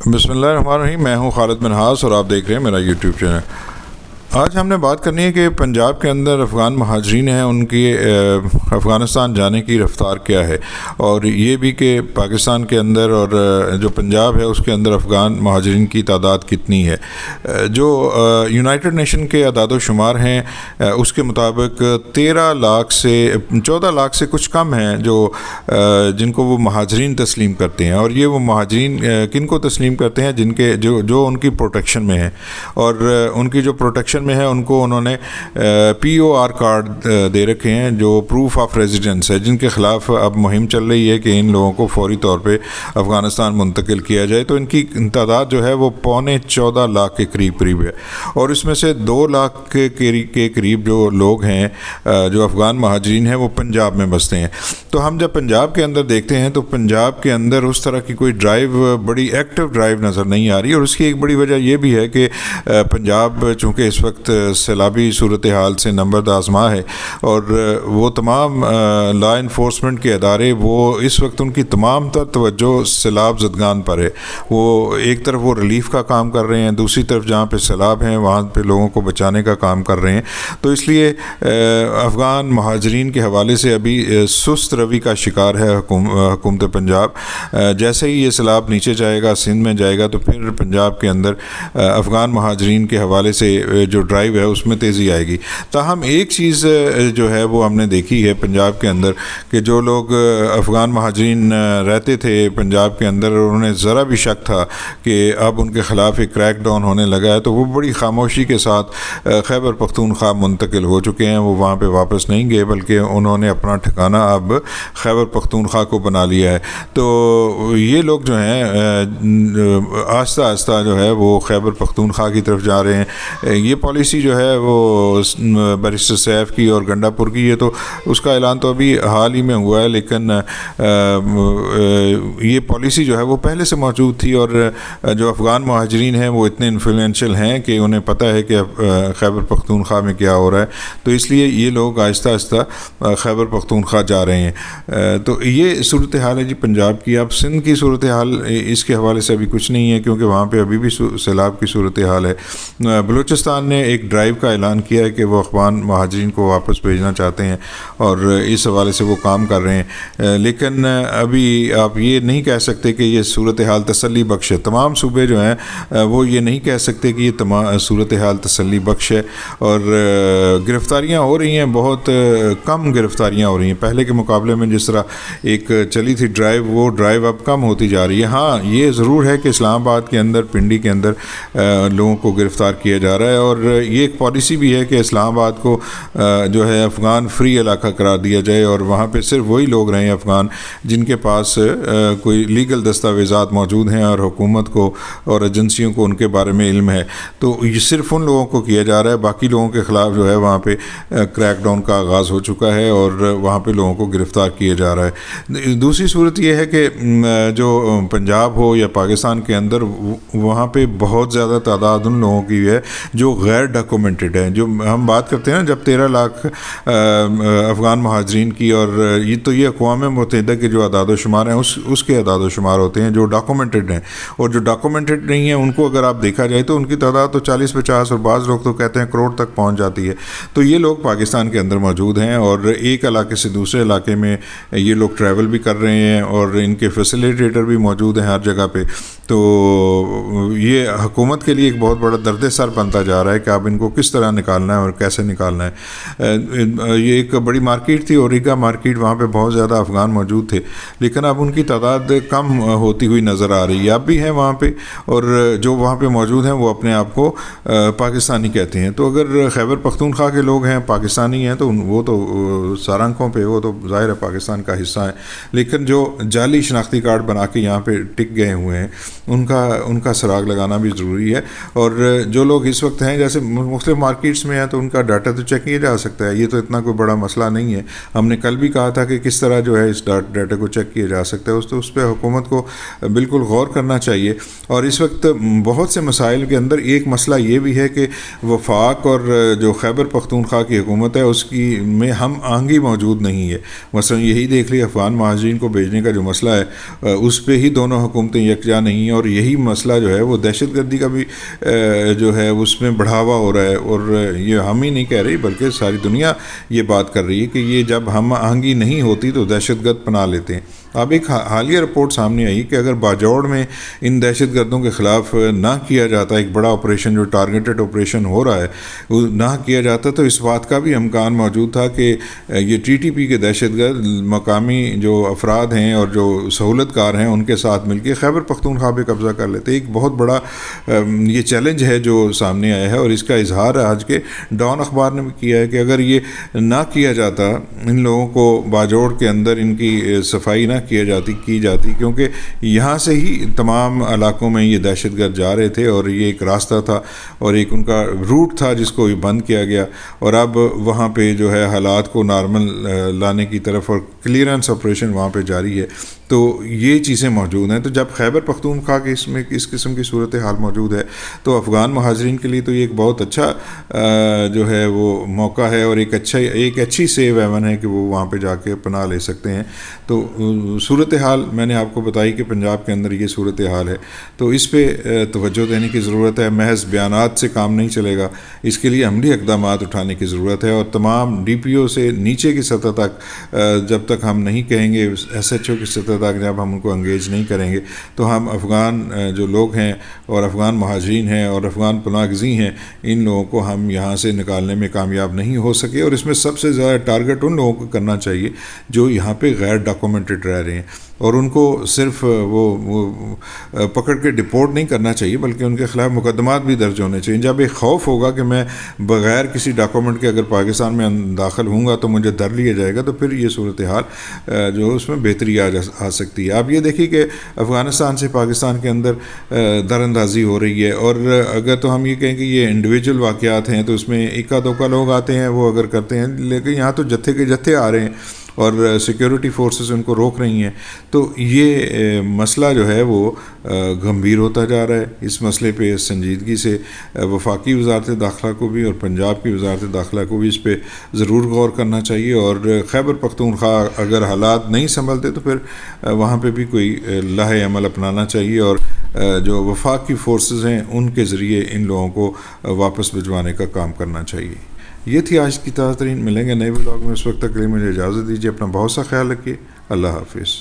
بسم اللہ الرحمن الرحیم. میں ہوں خالد منہاس اور آپ دیکھ رہے ہیں میرا یوٹیوب چینل. آج ہم نے بات کرنی ہے کہ پنجاب کے اندر افغان مہاجرین ہیں ان کی افغانستان جانے کی رفتار کیا ہے، اور یہ بھی کہ پاکستان کے اندر اور جو پنجاب ہے اس کے اندر افغان مہاجرین کی تعداد کتنی ہے. جو یونائٹڈ نیشن کے اعداد و شمار ہیں اس کے مطابق 13 لاکھ سے 14 لاکھ سے کچھ کم ہیں جو جن کو وہ مہاجرین تسلیم کرتے ہیں. اور یہ وہ مہاجرین کن کو تسلیم کرتے ہیں؟ جن کے جو ان کی پروٹیکشن میں ہیں، اور ان کی جو پروٹیکشن میں ہے ان کو انہوں نے POR کارڈ دے رکھے ہیں جو پروف آف ریزیڈنس ہے، جن کے خلاف اب مہم چل رہی ہے کہ ان لوگوں کو فوری طور پہ افغانستان منتقل کیا جائے. تو ان کی تعداد جو ہے وہ 14.25 لاکھ کے قریب ہے، اور اس میں سے 2 لاکھ کے قریب جو لوگ ہیں جو افغان مہاجرین ہیں وہ پنجاب میں بستے ہیں. تو ہم جب پنجاب کے اندر دیکھتے ہیں تو پنجاب کے اندر اس طرح کی کوئی ڈرائیو، بڑی ایکٹیو ڈرائیو نظر نہیں آ رہی. اور اس کی ایک بڑی وجہ یہ بھی ہے کہ پنجاب چونکہ اس وقت سیلابی صورتحال سے نمبرداز ماہ ہے، اور وہ تمام لا انفورسمنٹ کے ادارے وہ اس وقت ان کی تمام تر توجہ سیلاب زدگان پر ہے. وہ ایک طرف وہ ریلیف کا کام کر رہے ہیں، دوسری طرف جہاں پہ سیلاب ہیں وہاں پہ لوگوں کو بچانے کا کام کر رہے ہیں. تو اس لیے افغان مہاجرین کے حوالے سے ابھی سست روی کا شکار ہے حکومت پنجاب. جیسے ہی یہ سیلاب نیچے جائے گا، سندھ میں جائے گا، تو پھر پنجاب کے اندر افغان مہاجرین کے حوالے سے جو ڈرائیو ہے اس میں تیزی آئے گی. تاہم ایک چیز جو ہے وہ ہم نے دیکھی ہے پنجاب کے اندر کہ جو لوگ افغان مہاجرین رہتے تھے پنجاب کے اندر، انہوں نے ذرا بھی شک تھا کہ اب ان کے خلاف ایک کریک ڈاؤن ہونے لگا ہے، تو وہ بڑی خاموشی کے ساتھ خیبر پختونخوا منتقل ہو چکے ہیں. وہ وہاں پہ واپس نہیں گئے بلکہ انہوں نے اپنا ٹھکانہ اب خیبر پختونخوا کو بنا لیا ہے. تو یہ لوگ جو ہیں آہستہ آہستہ جو ہے وہ خیبر پختونخوا کی طرف جا رہے ہیں. یہ پالیسی جو ہے وہ بیرسٹر سیف کی اور گنڈا پور کی، یہ تو اس کا اعلان تو ابھی حال ہی میں ہوا ہے، لیکن یہ پالیسی جو ہے وہ پہلے سے موجود تھی. اور جو افغان مہاجرین ہیں وہ اتنے انفلوئنشل ہیں کہ انہیں پتہ ہے کہ خیبر پختونخوا میں کیا ہو رہا ہے، تو اس لیے یہ لوگ آہستہ آہستہ خیبر پختونخوا جا رہے ہیں. تو یہ صورتحال ہے جی پنجاب کی. اب سندھ کی صورتحال اس کے حوالے سے ابھی کچھ نہیں ہے، کیونکہ وہاں پہ ابھی بھی سیلاب کی صورتحال ہے. بلوچستان نے ایک ڈرائیو کا اعلان کیا ہے کہ وہ افغان مہاجرین کو واپس بھیجنا چاہتے ہیں، اور اس حوالے سے وہ کام کر رہے ہیں. لیکن ابھی آپ یہ نہیں کہہ سکتے کہ یہ صورتحال تسلی بخش ہے. تمام صوبے جو ہیں وہ یہ نہیں کہہ سکتے کہ یہ تمام صورتحال تسلی بخش ہے. اور گرفتاریاں ہو رہی ہیں، بہت کم گرفتاریاں ہو رہی ہیں پہلے کے مقابلے میں. جس طرح ایک چلی تھی ڈرائیو، وہ ڈرائیو اب کم ہوتی جا رہی ہے. ہاں یہ ضرور ہے کہ اسلام آباد کے اندر، پنڈی کے اندر لوگوں کو گرفتار کیا جا رہا ہے، اور یہ ایک پالیسی بھی ہے کہ اسلام آباد کو جو ہے افغان فری علاقہ قرار دیا جائے، اور وہاں پہ صرف وہی لوگ رہیں افغان جن کے پاس کوئی لیگل دستاویزات موجود ہیں اور حکومت کو اور ایجنسیوں کو ان کے بارے میں علم ہے. تو یہ صرف ان لوگوں کو کیا جا رہا ہے، باقی لوگوں کے خلاف جو ہے وہاں پہ کریک ڈاؤن کا آغاز ہو چکا ہے اور وہاں پہ لوگوں کو گرفتار کیا جا رہا ہے. دوسری صورت یہ ہے کہ جو پنجاب ہو یا پاکستان کے اندر، وہاں پہ بہت زیادہ تعداد ان لوگوں کی ہے جو غیر ڈاکومنٹڈ ہیں. جو ہم بات کرتے ہیں نا، جب 13 لاکھ افغان مہاجرین کی، اور یہ اقوام متحدہ کے جو اعداد و شمار ہیں اس کے اعداد و شمار ہوتے ہیں جو ڈاکومنٹڈ ہیں. اور جو ڈاکومنٹڈ نہیں ہیں ان کو اگر آپ دیکھا جائے تو ان کی تعداد تو 40-50 اور بعض لوگ تو کہتے ہیں کروڑ تک پہنچ جاتی ہے. تو یہ لوگ پاکستان کے اندر موجود ہیں، اور ایک علاقے سے دوسرے علاقے میں یہ لوگ ٹریول بھی کر رہے ہیں، اور ان کے فیسیلیٹیٹر بھی موجود ہیں ہر جگہ پہ. تو یہ حکومت کے لیے ایک بہت بڑا درد سر بنتا جا رہا ہے کہ اب ان کو کس طرح نکالنا ہے اور کیسے نکالنا ہے. یہ ایک بڑی مارکیٹ تھی، اوریگا مارکیٹ، وہاں پہ بہت زیادہ افغان موجود تھے، لیکن اب ان کی تعداد کم ہوتی ہوئی نظر آ رہی ہے. اب بھی ہیں وہاں پہ، اور جو وہاں پہ موجود ہیں وہ اپنے آپ کو پاکستانی کہتے ہیں. تو اگر خیبر پختونخوا کے لوگ ہیں، پاکستانی ہیں، تو وہ تو سارنکوں پہ وہ تو ظاہر ہے پاکستان کا حصہ ہے. لیکن جو جعلی شناختی کارڈ بنا کے یہاں پہ ٹک گئے ہوئے ہیں ان کا سراغ لگانا بھی ضروری ہے. اور جو لوگ اس وقت ہیں جیسے مختلف مارکیٹس میں ہیں تو ان کا ڈاٹا تو چیک کیا جا سکتا ہے. یہ تو اتنا کوئی بڑا مسئلہ نہیں ہے. ہم نے کل بھی کہا تھا کہ کس طرح جو ہے اس ڈاٹا کو چیک کیا جا سکتا ہے. اس پہ حکومت کو بالکل غور کرنا چاہیے. اور اس وقت بہت سے مسائل کے اندر ایک مسئلہ یہ بھی ہے کہ وفاق اور جو خیبر پختونخوا کی حکومت ہے اس کی میں ہم آہنگی موجود نہیں ہے. مثلا یہی دیکھ لی افغان مہاجرین کو بھیجنے کا جو مسئلہ ہے اس پہ ہی دونوں حکومتیں یکجا نہیں ہیں. اور یہی مسئلہ جو ہے وہ دہشت گردی کا بھی جو ہے اس میں بڑھاوا ہو رہا ہے، اور یہ ہم ہی نہیں کہہ رہی بلکہ ساری دنیا یہ بات کر رہی ہے کہ یہ جب ہم آہنگی نہیں ہوتی تو دہشت گرد پناہ لیتے ہیں۔ اب ایک حالیہ رپورٹ سامنے آئی کہ اگر باجوڑ میں ان دہشت گردوں کے خلاف نہ کیا جاتا، ایک بڑا آپریشن جو ٹارگیٹڈ آپریشن ہو رہا ہے وہ نہ کیا جاتا، تو اس بات کا بھی امکان موجود تھا کہ یہ ٹی ٹی پی کے دہشت گرد مقامی جو افراد ہیں اور جو سہولت کار ہیں ان کے ساتھ مل کے خیبر پختونخوا پہ قبضہ کر لیتے۔ ایک بہت بڑا یہ چیلنج ہے جو سامنے آیا ہے، اور اس کا اظہار آج کے ڈان اخبار نے بھی کیا ہے کہ اگر یہ نہ کیا جاتا، ان لوگوں کو باجوڑ کے اندر ان کی صفائی نہ کی جاتی کیونکہ یہاں سے ہی تمام علاقوں میں یہ دہشت گرد جا رہے تھے، اور یہ ایک راستہ تھا اور ایک ان کا روٹ تھا جس کو بند کیا گیا، اور اب وہاں پہ جو ہے حالات کو نارمل لانے کی طرف اور کلیئرنس آپریشن وہاں پہ جاری ہے۔ تو یہ چیزیں موجود ہیں۔ تو جب خیبر پختونخوا کے اس میں اس قسم کی صورتحال موجود ہے تو افغان مہاجرین کے لیے تو یہ ایک بہت اچھا جو ہے وہ موقع ہے، اور ایک اچھی سیف ہیون ہے کہ وہ وہاں پہ جا کے پناہ لے سکتے ہیں۔ تو صورتحال میں نے آپ کو بتائی کہ پنجاب کے اندر یہ صورتحال ہے، تو اس پہ توجہ دینے کی ضرورت ہے۔ محض بیانات سے کام نہیں چلے گا، اس کے لیے عملی اقدامات اٹھانے کی ضرورت ہے، اور تمام ڈی پی او سے نیچے کی سطح تک جب تک ہم نہیں کہیں گے، ایس ایچ او کی سطح تک جب ہم ان کو انگیج نہیں کریں گے تو ہم افغان جو لوگ ہیں اور افغان مہاجرین ہیں اور افغان پناہ گزین ہیں، ان لوگوں کو ہم یہاں سے نکالنے میں کامیاب نہیں ہو سکے۔ اور اس میں سب سے زیادہ ٹارگٹ ان لوگوں کو کرنا چاہیے جو یہاں پہ غیر ڈاکومنٹڈ رہ رہے ہیں، اور ان کو صرف وہ پکڑ کے ڈپورٹ نہیں کرنا چاہیے بلکہ ان کے خلاف مقدمات بھی درج ہونے چاہیے۔ جب ایک خوف ہوگا کہ میں بغیر کسی ڈاکومنٹ کے اگر پاکستان میں داخل ہوں گا تو مجھے در لیا جائے گا، تو پھر یہ صورتحال جو اس میں بہتری آ سکتی ہے۔ آپ یہ دیکھیے کہ افغانستان سے پاکستان کے اندر در اندازی ہو رہی ہے، اور اگر تو ہم یہ کہیں کہ یہ انڈیویجول واقعات ہیں تو اس میں اکا دوکا لوگ آتے ہیں وہ اگر کرتے ہیں، لیکن یہاں تو جتھے کے جتھے آ رہے ہیں اور سیکیورٹی فورسز ان کو روک رہی ہیں، تو یہ مسئلہ جو ہے وہ گمبھیر ہوتا جا رہا ہے۔ اس مسئلے پہ سنجیدگی سے وفاقی وزارت داخلہ کو بھی اور پنجاب کی وزارت داخلہ کو بھی اس پہ ضرور غور کرنا چاہیے، اور خیبر پختونخوا اگر حالات نہیں سنبھلتے تو پھر وہاں پہ بھی کوئی لاہ عمل اپنانا چاہیے، اور جو وفاق کی فورسز ہیں ان کے ذریعے ان لوگوں کو واپس بھجوانے کا کام کرنا چاہیے۔ یہ تھی آج کی تازہ ترین۔ ملیں گے نئے ولاگ میں، اس وقت تک کے لیے مجھے اجازت دیجیے۔ اپنا بہت سا خیال رکھیے۔ اللہ حافظ۔